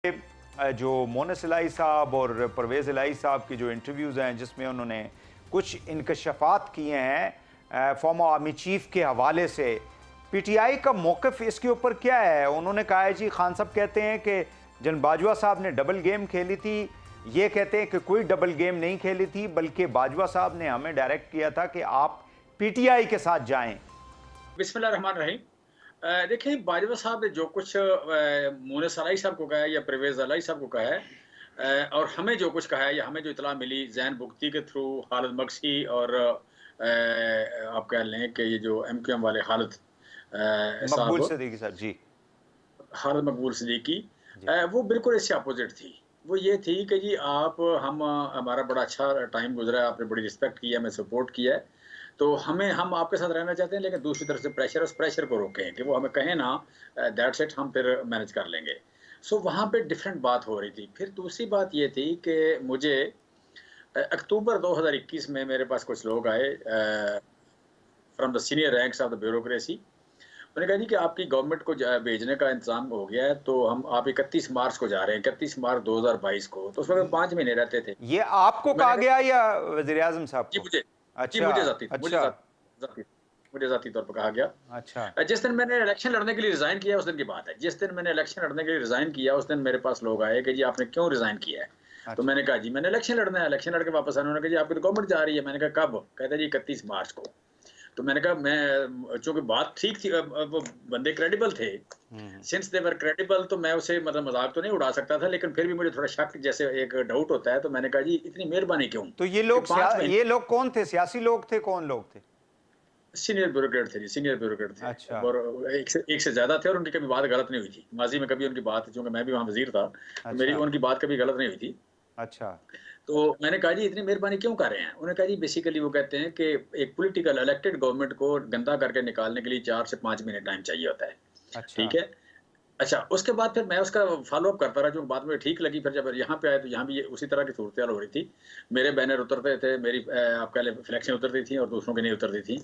जो मोनस इलाही साहब और परवेज़ इलाही साहब की जो इंटरव्यूज़ हैं जिसमें उन्होंने कुछ इंकशाफात किए हैं फॉर्मर आर्मी चीफ के हवाले से, पीटीआई का मौक़िफ़ इसके ऊपर क्या है? उन्होंने कहा है जी, खान साहब कहते हैं कि जन बाजवा साहब ने डबल गेम खेली थी। ये कहते हैं कि कोई डबल गेम नहीं खेली थी, बल्कि बाजवा साहब ने हमें डायरेक्ट किया था कि आप पीटीआई के साथ जाएं। बिस्मिल्लाह रहमान रहीम। देखिए, बाजवा साहब ने जो कुछ मोनस इलाही साहब को कहा है या परवेज़ इलाही साहब को कहा है, और हमें जो कुछ कहा है या हमें जो इत्तला मिली ज़ैन बुगती के थ्रू, खालिद मगसी और आप कह लें कि ये जो एमक्यूएम वाले खालिद मकबूल साहब, सिद्दीकी साहब जी। खालिद मकबूल सिद्दीकी, जी। वो बिल्कुल इससे अपोज़िट थी। वो ये थी कि जी हमारा बड़ा अच्छा टाइम गुज़रा है, आपने बड़ी रिस्पेक्ट की है, हमें सपोर्ट किया है। तो हम आपके साथ रहना चाहते हैं, लेकिन दूसरी तरफ से उस प्रेशर को रोकें कि वो हमें कहें ना, दैट्स इट, हम फिर मैनेज कर लेंगे। सो वहाँ पे डिफरेंट बात हो रही थी। फिर दूसरी बात ये थी कि मुझे अक्टूबर 2021 में मेरे पास कुछ लोग आए from the senior ranks of the bureaucracy. उन्होंने कहा जी कि आपकी गवर्नमेंट को भेजने का इंतज़ाम हो गया है, तो आप 31 मार्च को जा रहे हैं, 31 मार्च 2022 को। तो उसमें 5 महीने रहते थे। ये आपको तो कहा मैंने कहा गया या वज़ीर-ए-आज़म साहब जी को? मुझे जी अच्छा, मुझे ज़ाती अच्छा, ज़ाती मुझे ज़ाती तौर पे कहा गया। अच्छा, जिस दिन मैंने इलेक्शन लड़ने के लिए रिज़ाइन किया, उस दिन की बात है। जिस दिन मैंने इलेक्शन लड़ने के लिए रिज़ाइन किया, उस दिन मेरे पास लोग आए कि जी आपने क्यों रिज़ाइन किया है? तो अच्छा। मैंने कहा जी मैंने इलेक्शन लड़ना है। इलेक्शन लड़ के वापस आना है। उन्होंने कहा जी आपकी तो गवर्नमेंट जा रही है। मैंने कहा कब? कहते जी 31 मार्च को। तो मैंने कहा मैं चूँकि बात ठीक थी, वो बंदे क्रेडिबल थे। हुँ, हुँ। सिंस दे वर क्रेडिबल, तो मैं उसे मतलब मज़ाक तो नहीं उड़ा सकता था, लेकिन फिर भी मुझे थोड़ा शक जैसे एक डाउट होता है, तो मैंने कहा जी इतनी मेहरबानी क्यों? तो कि 5 महीने ये लोग कौन थे? सियासी लोग थे, कौन लोग थे? सीनियर ब्यूरोक्रेट थे जी, सीनियर ब्यूरोक्रेट थे। अच्छा, और एक से ज़्यादा थे, और उनकी कभी बात गलत नहीं हुई थी। माज़ी में कभी उनकी बात, चूँकि मैं भी वहाँ वज़ीर था, तो मेरी अच्छा, उनकी बात कभी गलत नहीं हुई थी। अच्छा, तो मैंने कहा जी इतनी मेहरबानी क्यों कर रहे हैं? उन्होंने कहा जी बेसिकली वो कहते हैं कि एक पॉलिटिकल इलेक्टेड गवर्नमेंट को गंदा करके निकालने के लिए 4 से 5 महीने टाइम चाहिए होता है। अच्छा। ठीक है? अच्छा, उसके बाद फिर मैं उसका फ़ॉलो-अप करता रहा, जो बात मुझे ठीक लगी। फिर जब यहाँ पे आए, तो यहाँ भी ये उसी तरह की सूरत-हाल हो रही थी। मेरे बैनर उतरते थे, मेरी आप कह लें फ्लैक्सें उतरती थी और दूसरों की नहीं उतरती थी।